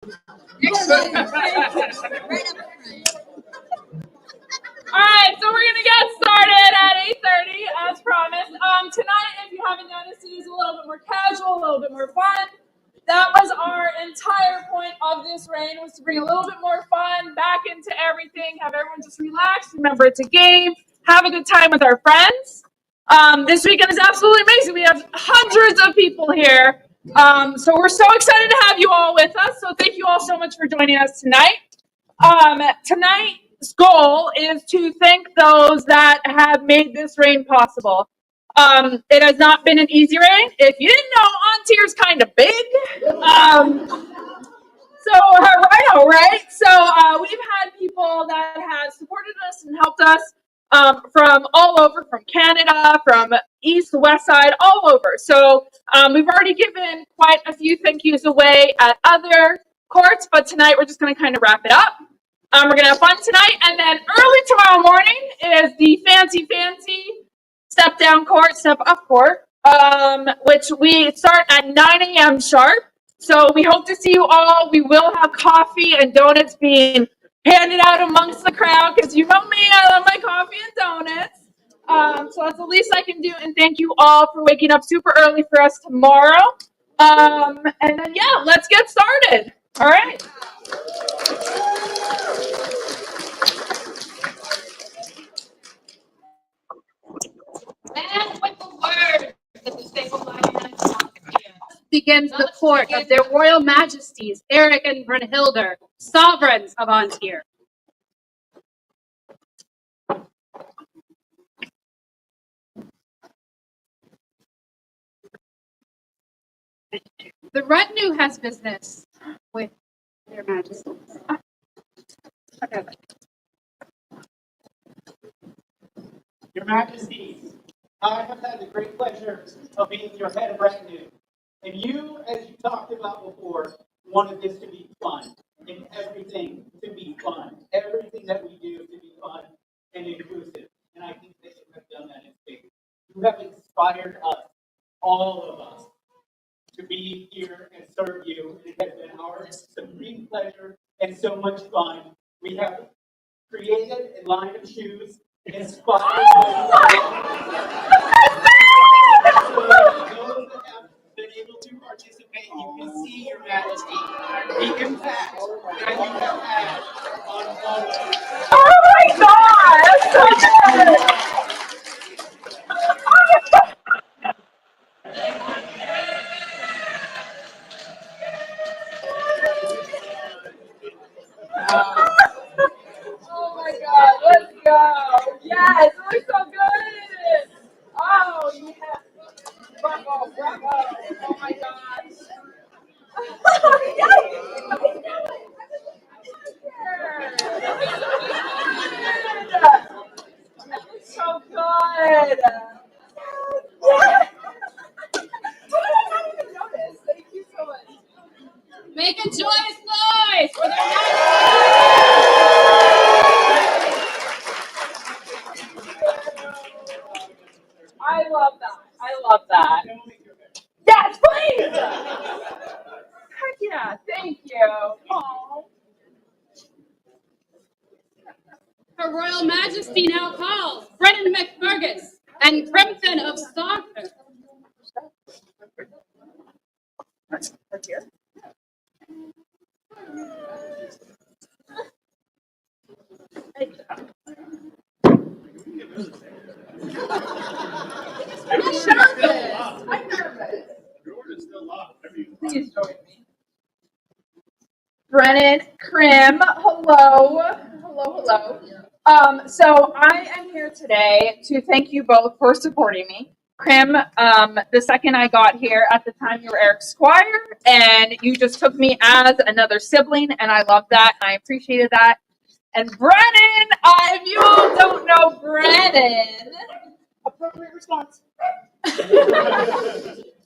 All right, so we're gonna get started at 8:30 as promised. Tonight, if you haven't noticed, it is a little bit more casual, a little bit more fun. That was our entire point of this reign, was to bring a little bit more fun back into everything, have everyone just relax. Remember, it's a game. Have a good time with our friends. This weekend is absolutely amazing. We have hundreds of people here. So we're so excited to have you all with us. So thank you all so much for joining us tonight. Tonight's goal is to thank those that have made this reign possible. It has not been an easy reign. If you didn't know, Ontier's kind of big. Right? So we've had people that have supported us and helped us from all over, from Canada, from east, west side, all over. So we've already given quite a few thank yous away at other courts, but tonight we're just going to kind of wrap it up. We're going to have fun tonight, and then early tomorrow morning is the fancy step down court, step up court, which we start at 9 a.m. sharp. So we hope to see you all. We will have coffee and donuts being handed out amongst the crowd, because you know me, I love my coffee and donuts. So that's the least I can do, and thank you all for waking up super early for us tomorrow. And then, yeah, let's get started. All right. And with the word that the stable begins the court of their royal majesties, Eric and Brunhilde, sovereigns of Ontier. The retinue has business with their majesties. Okay. Your Majesties, I have had the great pleasure of being your head of retinue. And you, as you talked about before, wanted this to be fun. And everything to be fun. Everything that we do to be fun and inclusive. And I think that you have done that in spades. You have inspired us, all of us, to be here and serve you. It has been our supreme pleasure and so much fun. We have created a line of shoes inspired by so those that have been able to participate, you can see, Your Majesty, the impact that you have had on all of us. Oh my God, that's so good. Oh my God, let's go. Yes, it looks so good. Oh, yeah. Bravo. Oh my gosh. That looks so good. Yeah. I didn't even notice. Thank you so much. Make a joyous noise for their I love that. Yes, please. Heck yeah, thank you. Aww. Her Royal Majesty now calls Brennan McFergus and Crimson of Stalker. Right here. I'm nervous. Please join me. Brennan, Crim, hello. So I am here today to thank you both for supporting me. Crim, the second I got here, at the time you were Eric's squire, and you just took me as another sibling, and I love that, and I appreciated that. And Brennan, if you all don't know Brennan, appropriate response.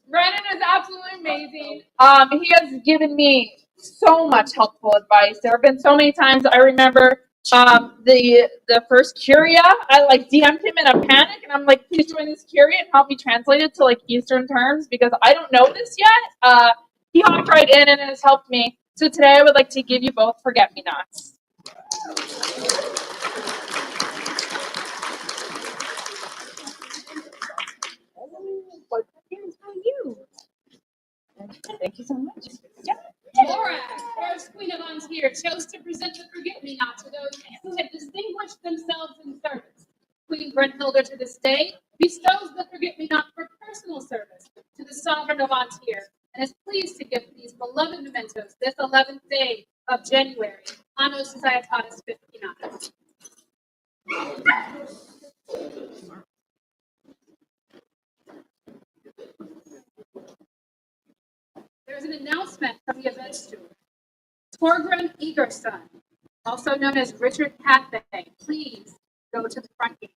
Brennan is absolutely amazing. He has given me so much helpful advice. There have been so many times I remember the first Curia, I like DM'd him in a panic, and I'm like, please join this Curia and help me translate it to like Eastern terms because I don't know this yet. He hopped right in and has helped me So today I would like to give you both forget-me-nots. Thank you so much. Yeah. Laura, first Queen of Ontier, chose to present the forget-me-not to those who had distinguished themselves in service. Queen Brunhilde to this day bestows the forget-me-not for personal service to the sovereign of Ontier and is pleased to give these beloved mementos this 11th day of January, Anno Societatis 59. There's an announcement from the event steward. Torgrim Egerson, also known as Richard Cathay, please go to the front gate.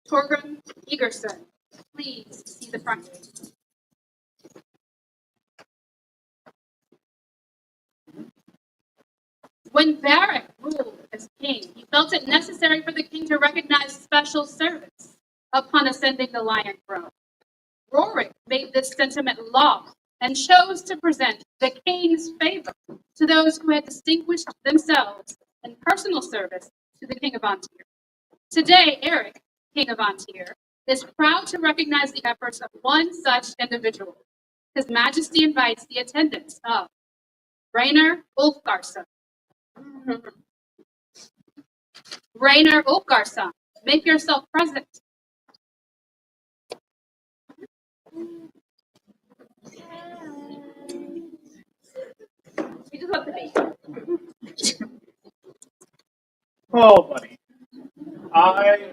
Torgrim Egerson, please see the front gate. When Beric ruled as king, he felt it necessary for the king to recognize special service upon ascending the Lion Throne. Rorik made this sentiment law and chose to present the king's favor to those who had distinguished themselves in personal service to the King of Ontier. Today, Eric, King of Ontier, is proud to recognize the efforts of one such individual. His Majesty invites the attendance of Rainer Ulfgarson. Rainer Ulfgarson, make yourself present. You just have to be. Oh, buddy. I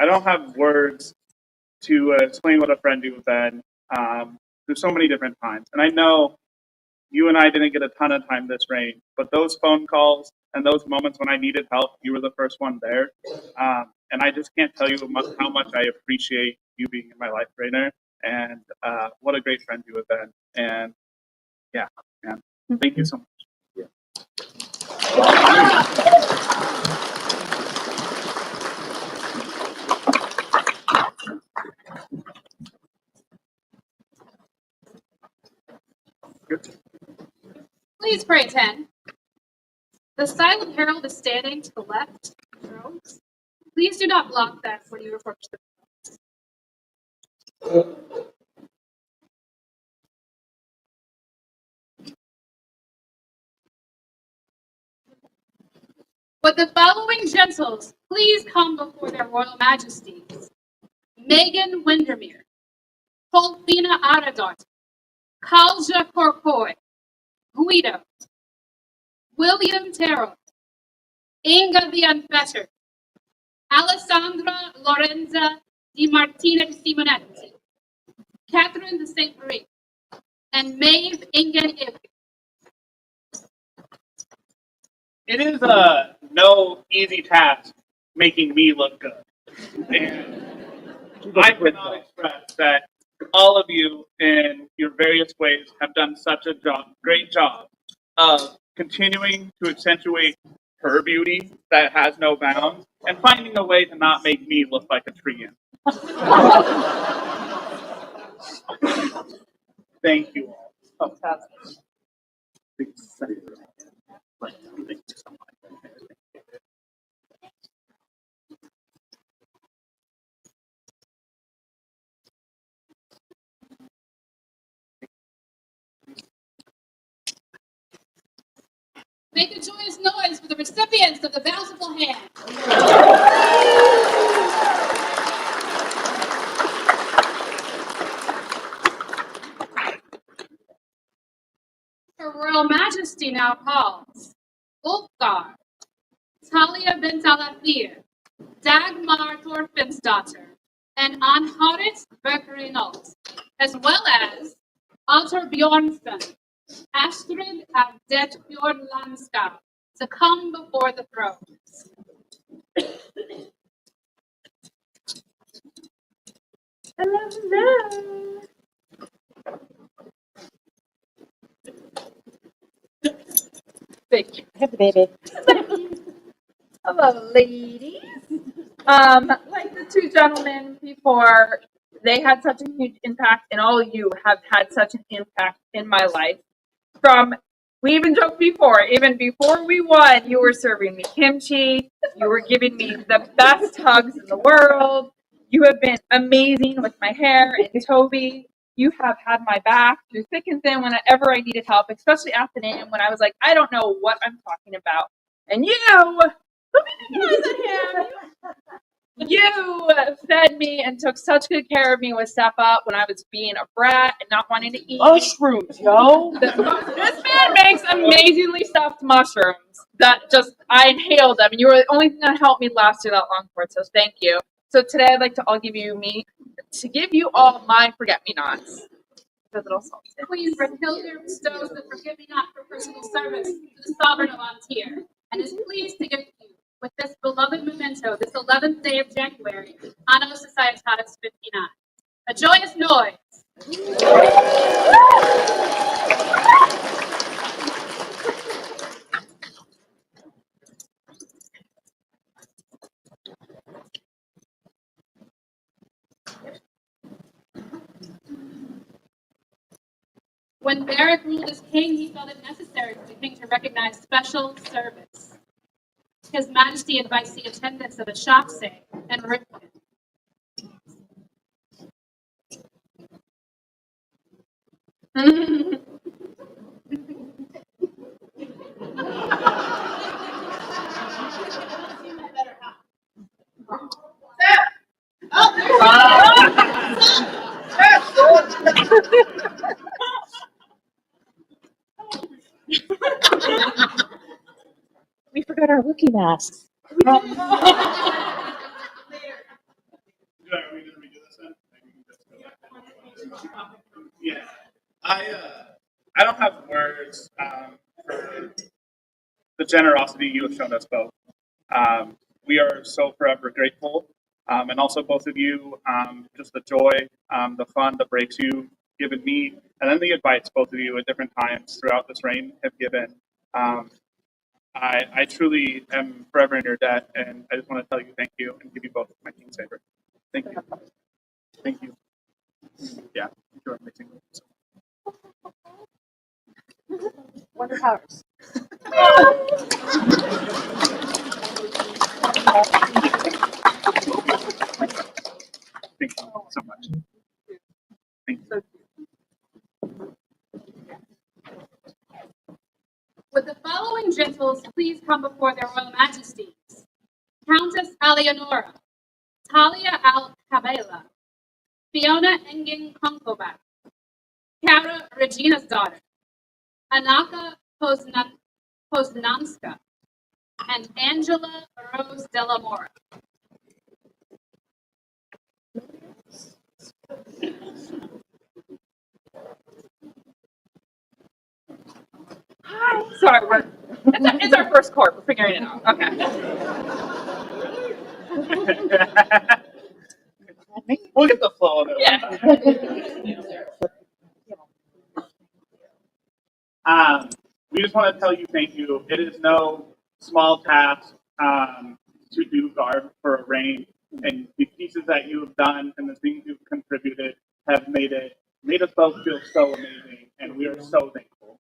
don't have words to explain what a friend you have been through so many different times. And I know you and I didn't get a ton of time this reign, but those phone calls and those moments when I needed help, you were the first one there. And I just can't tell you how much I appreciate you being in my life, Rainer, and what a great friend you have been. And yeah, man, thank you so much. Please pray attend. The silent herald is standing to the left. Please do not block that when you approach the Would the following gentles please come before their royal majesties? Megan Windermere, Polfina Aradort, Kalja Corcoy, Guido, William Terrell, Inga the Unfettered, Alessandra Lorenza Di Martina Simonetti, Catherine de Saint Marie, and Maeve Ingen Ivy. It is no easy task making me look good. And I cannot express that all of you in your various ways have done such a great job of continuing to accentuate her beauty that has no bounds and finding a way to not make me look like a treant. Thank you all. Fantastic. Thank you so much. Make a joyous noise for the recipients of the bountiful hand. Her Royal Majesty now calls Ulfgar, Talia bint Alafir, Dagmar Thorfinnsdottir, and Anharit Berkerinalt, as well as Altor Bjornsson, Astrid and Det Bjorn Landskap, to come before the throne. Hello. Thank you. Have the baby. Hello, ladies. Like the two gentlemen before, they had such a huge impact, and all of you have had such an impact in my life. We even joked before, even before we won, you were serving me kimchi, you were giving me the best hugs in the world. You have been amazing with my hair, and Toby, you have had my back through thick and thin whenever I needed help, especially at the name when I was like, I don't know what I'm talking about. And you, you fed me and took such good care of me with Step Up when I was being a brat and not wanting to eat mushrooms, yo. This man makes amazingly stuffed mushrooms that just, I inhaled them, and you were the only thing that helped me last through that long for it, so thank you. So today I'd like to give you all my forget-me-nots. The little salt. Queen Brunhilde bestows the forget-me-not for personal service to the sovereign of Antir, and is pleased to give you, with this beloved memento, this 11th day of January, Anno Societatis 59. A joyous noise! When Beric ruled as king, he felt it necessary for the king to recognize special service. His Majesty invites the attendance of a shopsay and Ripken. We forgot our Wookiee masks. Are we gonna redo this then? Yeah, I don't have words for the generosity you have shown us both. We are so forever grateful, and also both of you, just the joy, the fun, the breaks you've given me, and then the advice both of you at different times throughout this reign have given. I truly am forever in your debt, and I just want to tell you thank you and give you both my king's favor. Thank you. Thank you. Yeah, you're amazing. Wonder Powers. Thank you so much. Thank you. Would the following gentles please come before their royal majesties? Countess Alianora, Talia Al-Kabela, Fiona Engin Konkovac, Kara Regina's daughter, Anaka Poznanska, and Angela Rose Della Mora. Hi. Sorry, it's our first court. We're figuring it out. Okay. We'll get the flow of it. Yeah. We just want to tell you thank you. It is no small task to do guard for a reign, and the pieces that you have done and the things you've contributed have made us both feel so amazing, and we are so thankful.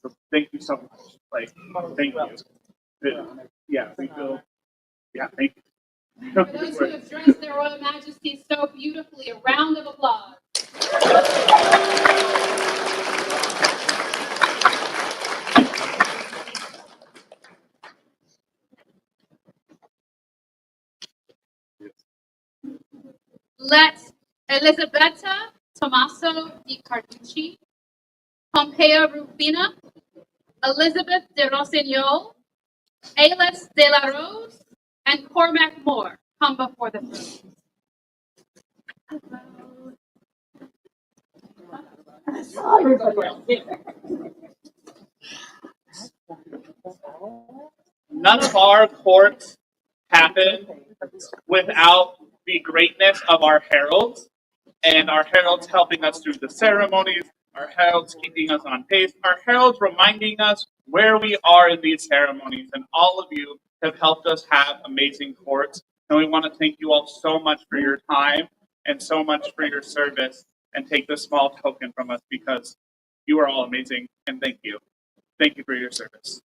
So thank you so much. Like, thank you. Yeah, we feel. Yeah, thank you. For those who have dressed their royal majesties so beautifully, a round of applause. Let Elisabetta Tommaso di Carducci, Pompeo Rufina, Elizabeth de Rossignol, Ailes de la Rose, and Cormac Moore come before the throne. None of our courts happen without the greatness of our heralds, and our heralds helping us through the ceremonies, our heralds keeping us on pace, our heralds reminding us where we are in these ceremonies, and all of you have helped us have amazing courts, and we want to thank you all so much for your time and so much for your service and take this small token from us because you are all amazing, and thank you. Thank you for your service.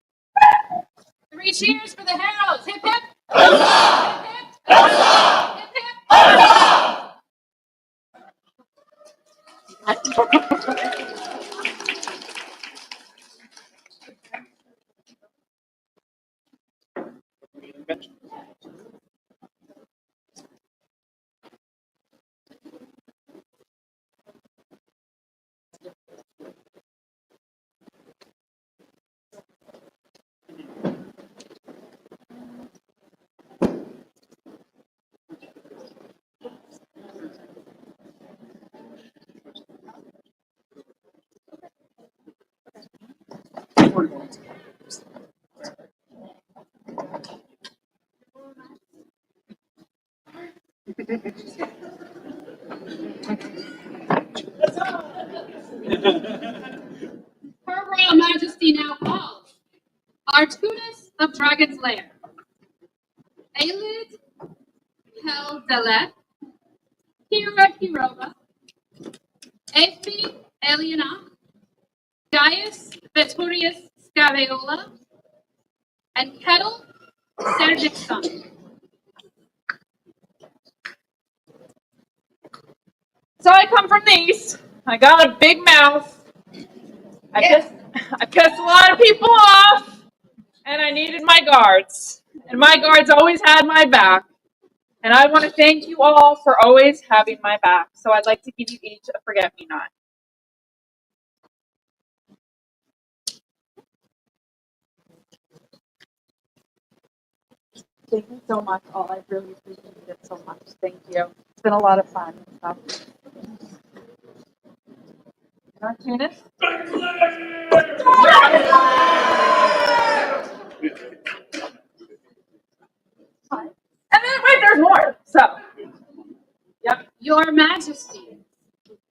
3 cheers for the heralds. Hip, hip. Hip, hip. Hip, hip. Her Royal Majesty now calls Artunas of Dragon's Lair, Aelid Heldelet, Hira Hirova, Efi Eliana, Gaius Veturius Scaveola, and Kettle Serdixon. So I come from the east. I got a big mouth. I pissed a lot of people off, and I needed my guards. And my guards always had my back. And I want to thank you all for always having my back. So I'd like to give you each a forget-me-not. Thank you so much, all. I really appreciate it so much. Thank you. It's been a lot of fun. Artunas? And then, wait, there's more. So, yep. Your Majesty,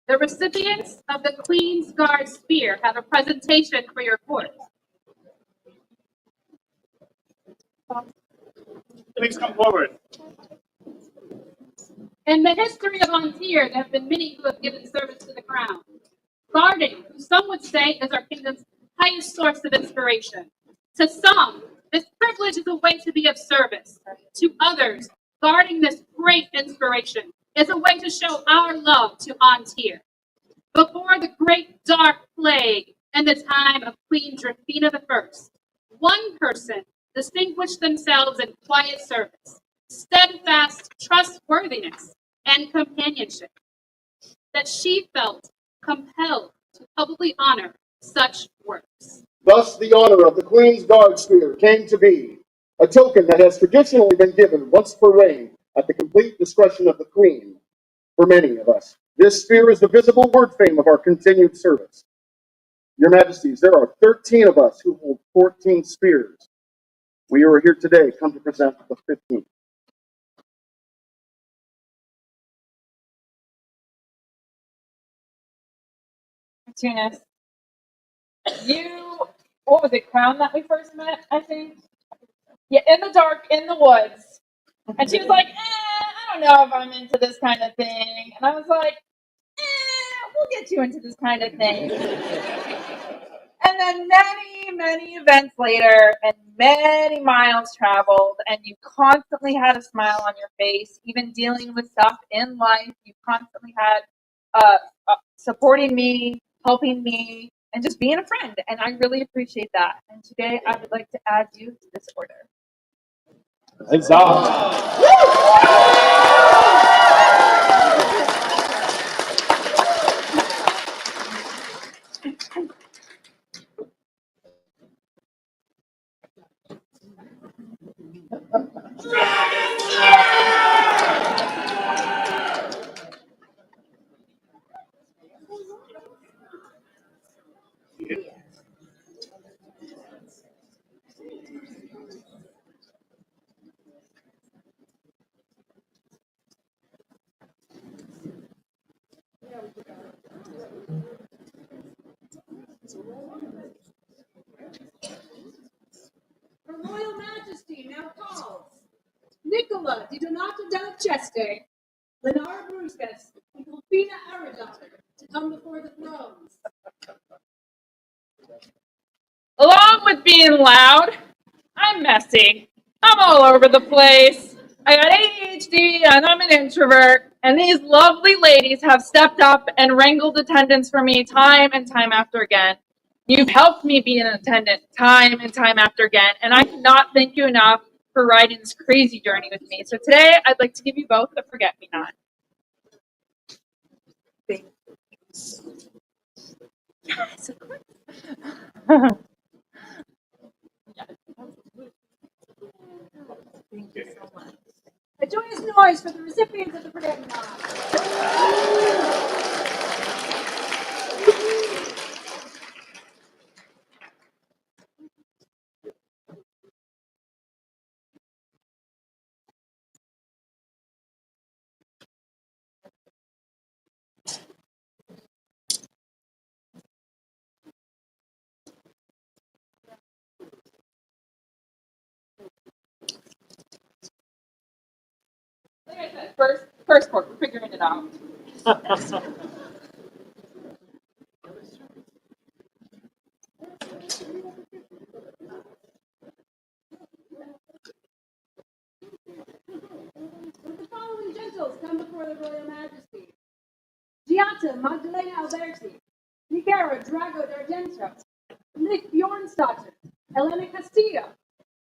the recipients of the Queen's Guard Spear have a presentation for your court. Please come forward. In the history of Antir, there have been many who have given service to the crown. Guarding, who some would say is our kingdom's highest source of inspiration. To some, this privilege is a way to be of service. To others, guarding this great inspiration is a way to show our love to Antir. Before the great dark plague and the time of Queen Drafina I, one person distinguished themselves in quiet service, steadfast trustworthiness, and companionship, that she felt compelled to publicly honor such works. Thus, the honor of the Queen's Guard Spear came to be, a token that has traditionally been given once per reign at the complete discretion of the Queen for many of us. This spear is the visible word fame of our continued service. Your Majesties, there are 13 of us who hold 14 spears. We are here today come to present the 15th. Artunas, what was it, Crown that we first met, I think? Yeah, in the dark, in the woods. And she was like, I don't know if I'm into this kind of thing. And I was like, we'll get you into this kind of thing. And then many events later and many miles traveled, and you constantly had a smile on your face, even dealing with stuff in life. You constantly had supporting me, helping me, and just being a friend. And I really appreciate that. And today I would like to add you to this order. Her Royal Majesty now calls Nicola di Donato della Ceste, Lenara Bruscus and Colfina Aradar to come before the thrones. Along with being loud, I'm messy. I'm all over the place. I got ADHD and I'm an introvert, and these lovely ladies have stepped up and wrangled attendance for me time and time after again. You've helped me be an attendant time and time after again, and I cannot thank you enough for riding this crazy journey with me. So today, I'd like to give you both a forget-me-not. Yes, of course. Thank you so much. A joyous noise for the recipients of the forget-me-not. Like I said, first court, we're figuring it out. Will the following gentles come before the royal majesty? Gianta Magdalena Alberti, Nicara Drago d'Argento, Nick Bjornsdotter, Elena Castillo,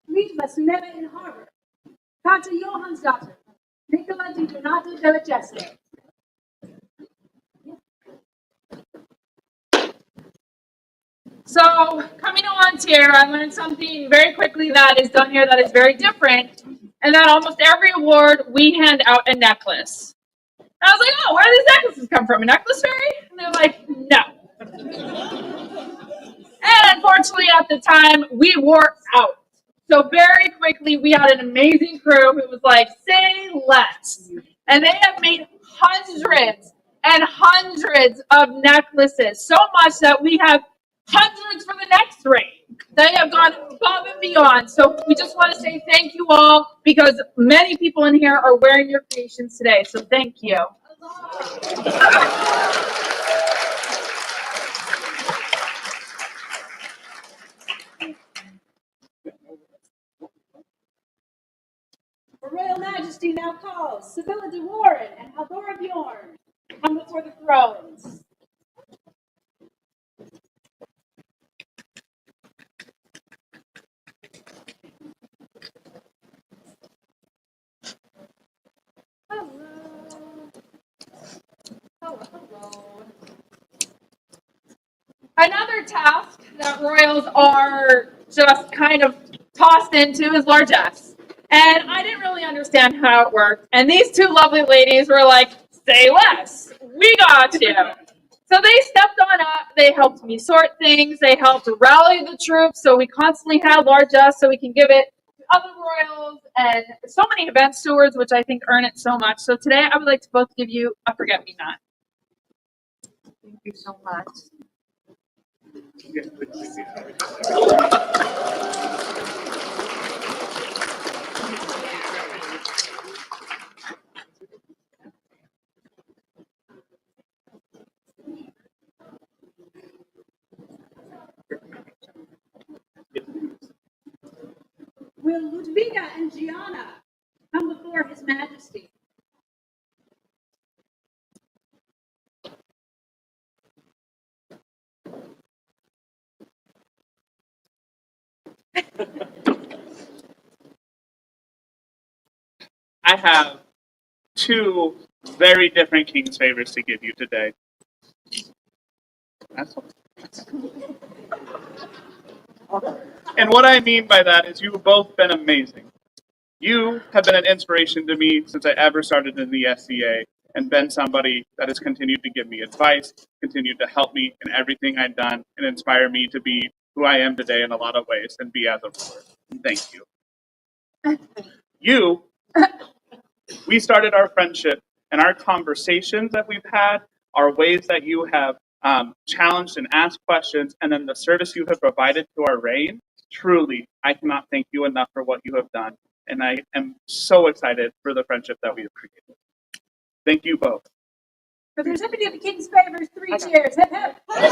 Litva Suneva in Harbor, Kata Johansdotter, Nicola Di Donato della Geste. So coming on here, I learned something very quickly that is done here that is very different, and that almost every award we hand out a necklace. And I was like, oh, where do these necklaces come from? A necklace fairy? And they're like, no. And unfortunately, at the time, we wore out. So very quickly, we had an amazing crew who was like, say less. And they have made hundreds and hundreds of necklaces, so much that we have hundreds for the next reign. They have gone above and beyond. So we just want to say thank you all, because many people in here are wearing your creations today. So thank you. Her Royal Majesty now calls Sibylla de Warren and Althora Bjorn to come before the thrones. Hello. Another task that royals are just kind of tossed into is largesse. And I didn't really understand how it worked. And these two lovely ladies were like, say less. We got you. So they stepped on up. They helped me sort things. They helped rally the troops. So we constantly had largesse so we can give it to other royals and so many event stewards, which I think earn it so much. So today I would like to both give you a forget-me-not. Thank you so much. Will Ludviga and Gianna come before His Majesty? I have two very different king's favors to give you today. That's all. And what I mean by that is you've both been amazing. You have been an inspiration to me since I ever started in the SCA, and been somebody that has continued to give me advice, continued to help me in everything I've done, and inspire me to be who I am today in a lot of ways and be as a ruler. Thank you. We started our friendship and our conversations that we've had, our ways that you have challenged and asked questions, and then the service you have provided to our reign. Truly, I cannot thank you enough for what you have done. And I am so excited for the friendship that we have created. Thank you both. For the recipient of the king's favors, 3 cheers. Hip, hip. Hip, hip.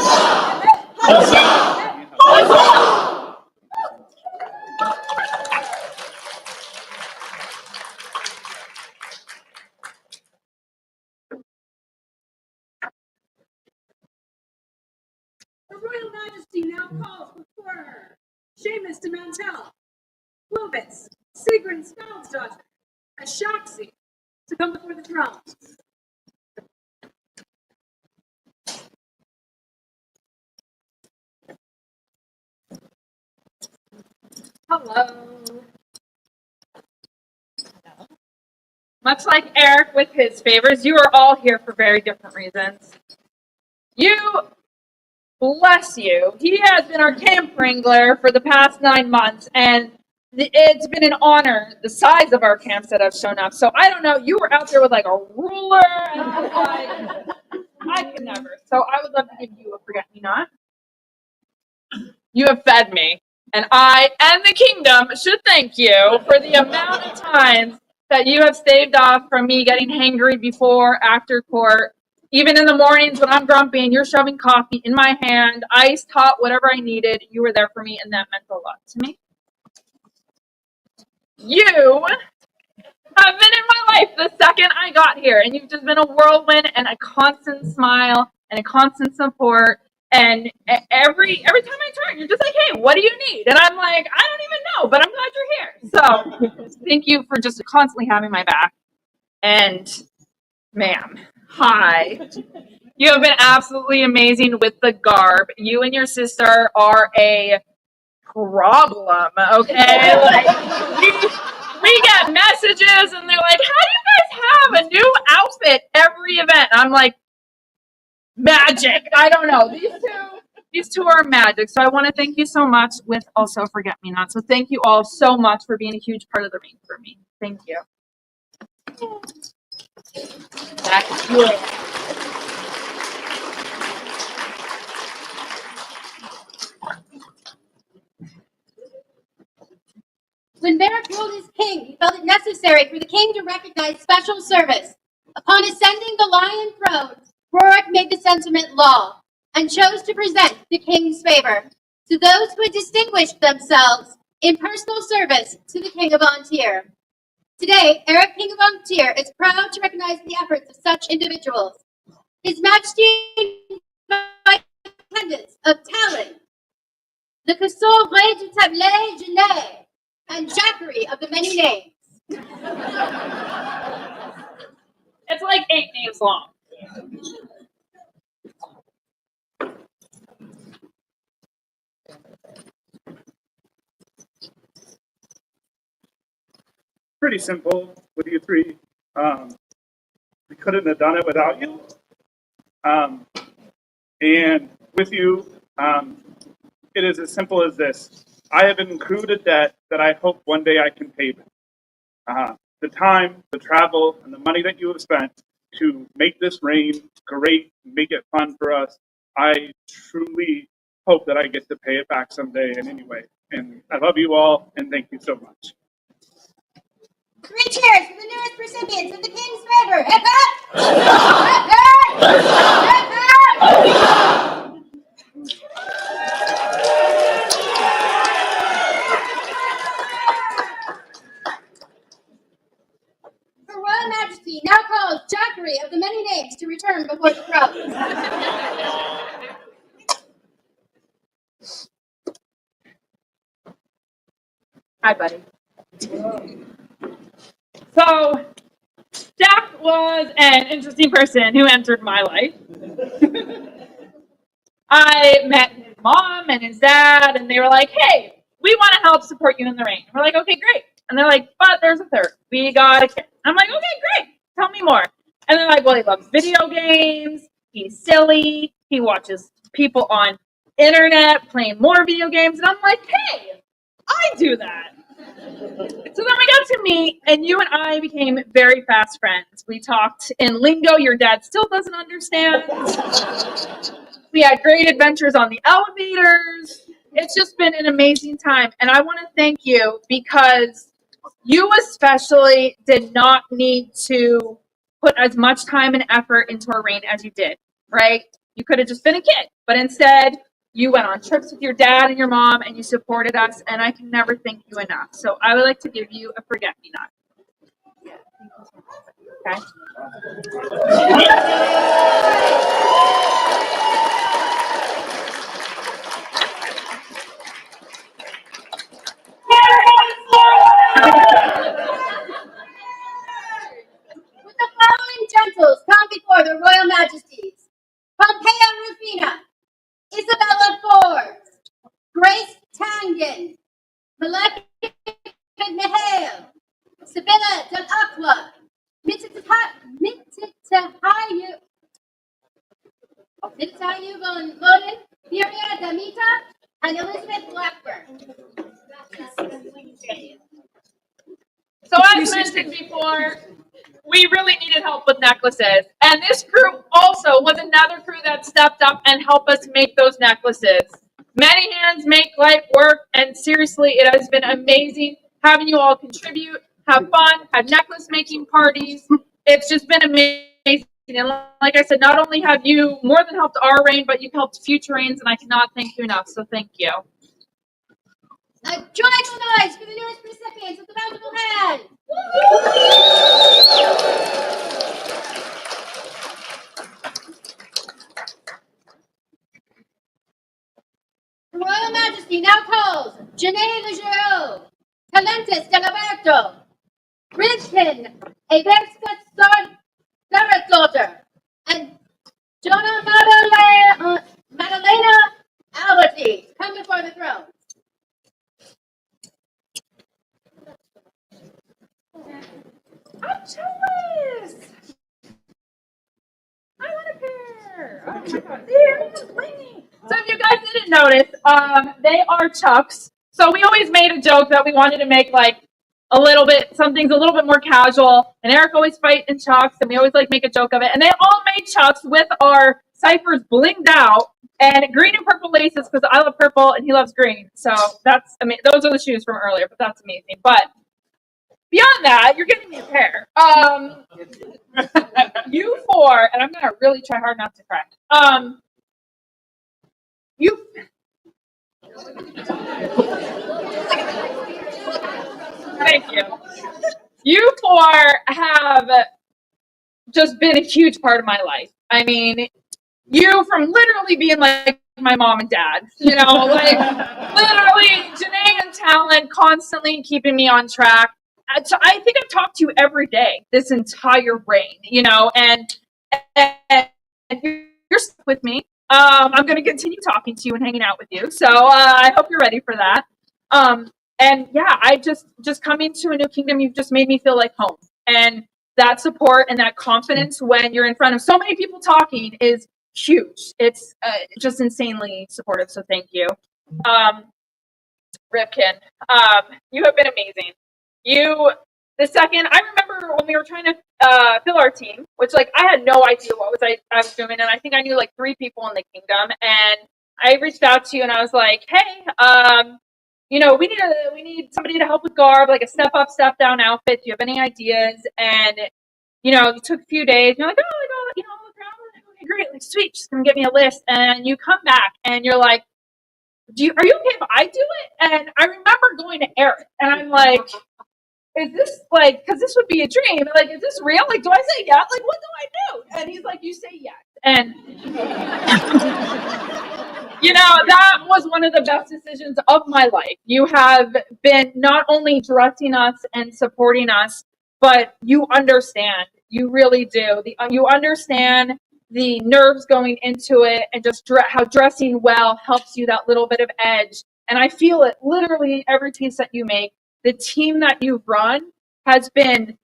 Her Royal Majesty now calls before her Seamus de Mantel, Clovis, Sigrun Skjaldsdottir, and Shaxi to come before the throne. Hello. Much like Eric with his favors, you are all here for very different reasons. You, bless you, he has been our camp wrangler for the past 9 months, and it's been an honor, the size of our camps that have shown up. So I don't know, you were out there with like a ruler, and I was like, I could never. So I would love to give you a forget-me-not. You have fed me, and I and the kingdom should thank you for the amount of times that you have staved off from me getting hangry before, after court, even in the mornings when I'm grumpy and you're shoving coffee in my hand, iced, hot, whatever I needed, you were there for me, and that meant a lot to me. You have been in my life the second I got here, and you've just been a whirlwind and a constant smile and a constant support. And every time I turn, you're just like, hey, what do you need? And I'm like, I don't even know, but I'm glad you're here. So thank you for just constantly having my back. And ma'am, hi. You have been absolutely amazing with the garb. You and your sister are a problem, okay? Like, we get messages and they're like, how do you guys have a new outfit every event? And I'm like, magic. I don't know. These two are magic. So I want to thank you so much with also Forget Me Not. So thank you all so much for being a huge part of the ring for me. Thank you. Back to you. When Beric ruled as king, he felt it necessary for the king to recognize special service. Upon ascending the lion throne, Rorik made the sentiment law and chose to present the king's favor to those who had distinguished themselves in personal service to the King of Antir. Today, Eric, King of Antir, is proud to recognize the efforts of such individuals. His Majesty invites attendance of Talon, the Castor Ré du Tablet Genet, and Jackery of the many names. It's like 8 names long. Pretty simple with you three. We couldn't have done it without you. And with you, it is as simple as this. I have accrued a debt that I hope one day I can pay back. The time, the travel, and the money that you have spent to make this reign great, make it fun for us, I truly hope that I get to pay it back someday in any way. And I love you all, and thank you so much. 3 cheers for the newest recipients of the king's favor. Hip hip! Hip hip! Hip hip! Her Royal Majesty now calls Jackery of the many names to return before the throne. Hi, buddy. So, Jack was an interesting person who entered my life. I met his mom and his dad, and they were like, hey, we want to help support you in the reign. And we're like, okay, great. And they're like, but there's a third. We got a kid. I'm like, okay, great. Tell me more. And they're like, well, he loves video games. He's silly. He watches people on internet playing more video games. And I'm like, hey, I do that. So then we got to meet, and you and I became very fast friends. We talked in lingo your dad still doesn't understand. We had great adventures on the elevators. It's just been an amazing time. And I want to thank you because you especially did not need to put as much time and effort into our reign as you did, right? You could have just been a kid, but instead you went on trips with your dad and your mom and you supported us, and I can never thank you enough. So I would like to give you a forget-me-not. Okay? With the following gentles come before the royal majesties: Pompea Rufina, Isabella Forbes, Grace Tangen, Malek Mihail, Sibylla Del Aqua, Mititayu Loden, Furia Damita, and Elizabeth Blackburn. So as mentioned before, we really needed help with necklaces. And this crew also was another crew that stepped up and helped us make those necklaces. Many hands make light work, and seriously, it has been amazing having you all contribute, have fun, have necklace making parties. It's just been amazing. And like I said, not only have you more than helped our reign, but you've helped future reigns, and I cannot thank you enough. So thank you. A joyful noise for the newest recipients of the bountiful hand. The Royal Majesty now calls Janae Legereau, Talentus Delaberto, Rivkin Everska Saratotter, and Jonah Madalena Alberti come before the throne. I'm jealous. I want a pair. Oh my god, they're complaining. So if you guys didn't notice, they are Chucks. So we always made a joke that we wanted to make like a little bit, something's a little bit more casual. And Eric always fight in Chucks, and we always like make a joke of it. And they all made Chucks with our ciphers blinged out and green and purple laces because I love purple and he loves green. So that's, I mean, those are the shoes from earlier, but that's amazing. But beyond that, you're getting me a pair. You four, and I'm gonna really try hard not to cry. You. Thank you. You four have just been a huge part of my life. I mean, you from literally being like my mom and dad, you know, like literally Janae and Talon constantly keeping me on track. So I think I've talked to you every day this entire reign, you know, and you're stuck with me. I'm going to continue talking to you and hanging out with you. So I hope you're ready for that. And yeah, I just coming to a new kingdom, you've just made me feel like home. And that support and that confidence when you're in front of so many people talking is huge. It's just insanely supportive. So thank you. Rivkin, you have been amazing. The second, I remember when we were trying to fill our team, which like I had no idea what I was doing, and I think I knew like 3 people in the kingdom, and I reached out to you and I was like, hey, you know, we need somebody to help with garb, like a step up, step down outfit. Do you have any ideas? And you know, it took a few days. You're like, oh, you know, look around. Okay, great, like sweet, just gonna get me a list. And you come back and you're like, are you okay if I do it? And I remember going to Eric and I'm like, is this like, because this would be a dream, like, is this real? Like, do I say yes? Like, what do I do? And he's like, you say yes. And you know, that was one of the best decisions of my life. You have been not only dressing us and supporting us, but you understand. You really do. You understand the nerves going into it, and just how dressing well helps you that little bit of edge. And I feel it literally in every piece that you make. The team that you've run has been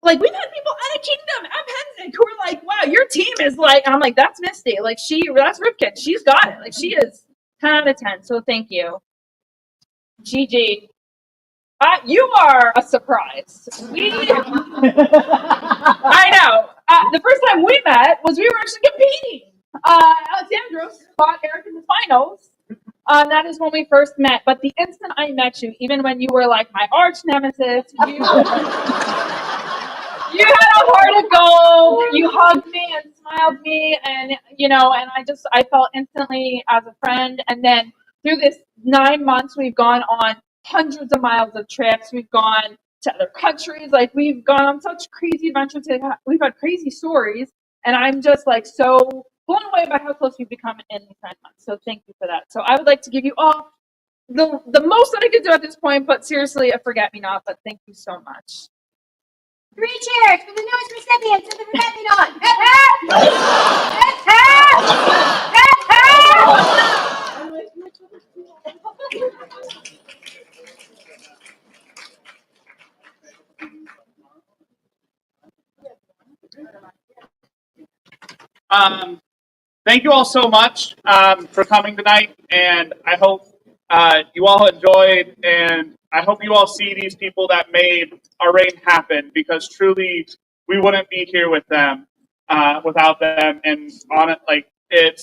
like, we've had people at a kingdom at Pensick who are like, wow, your team is like, and I'm like, that's Misty. Like that's Ripken. She's got it. Like she is 10 out of 10. So thank you. Gigi. You are a surprise. I know. The first time we met was we were actually competing. Alexandros fought Eric in the finals. That is when we first met. But the instant I met you, even when you were like my arch nemesis, You had a heart of gold. You hugged me and smiled me, and and I felt instantly as a friend. And then through this 9 months, we've gone on hundreds of miles of trips. We've gone to other countries. Like we've gone on such crazy adventures. We've had crazy stories, and I'm just like so blown away by how close we've become in these 9 months. So thank you for that. So I would like to give you all the most that I could do at this point, but seriously, a forget me not. But thank you so much. 3 cheers for the newest recipients of the Forget Me Not. Hip hip! Hip hip! Thank you all so much for coming tonight, and I hope you all enjoyed, and I hope you all see these people that made our reign happen, because truly we wouldn't be here with them without them. And on it, like it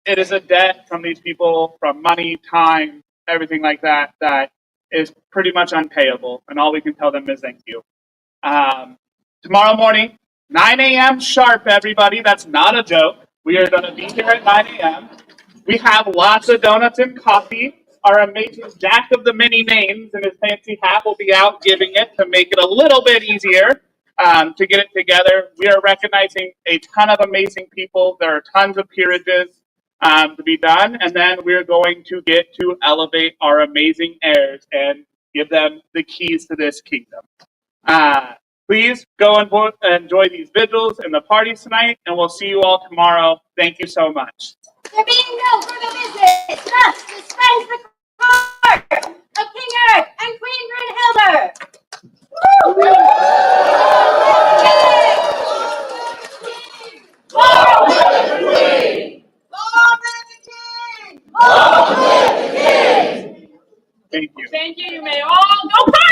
is a debt from these people, from money, time, everything like that, that is pretty much unpayable, and all we can tell them is thank you. Tomorrow morning, 9 a.m. sharp, everybody. That's not a joke. We are going to be here at 9 a.m. We have lots of donuts and coffee. Our amazing Jack of the many names in his fancy hat will be out giving it to make it a little bit easier to get it together. We are recognizing a ton of amazing people. There are tons of peerages to be done. And then we're going to get to elevate our amazing heirs and give them the keys to this kingdom. Please go and enjoy these vigils and the parties tonight, and we'll see you all tomorrow. Thank you so much. There being no further business, thus dispense the court of King Eric and Queen Brunhilde. Woo! Long live the Queen! Long live the King! Long live the King! Thank you. Thank you. You may all go party!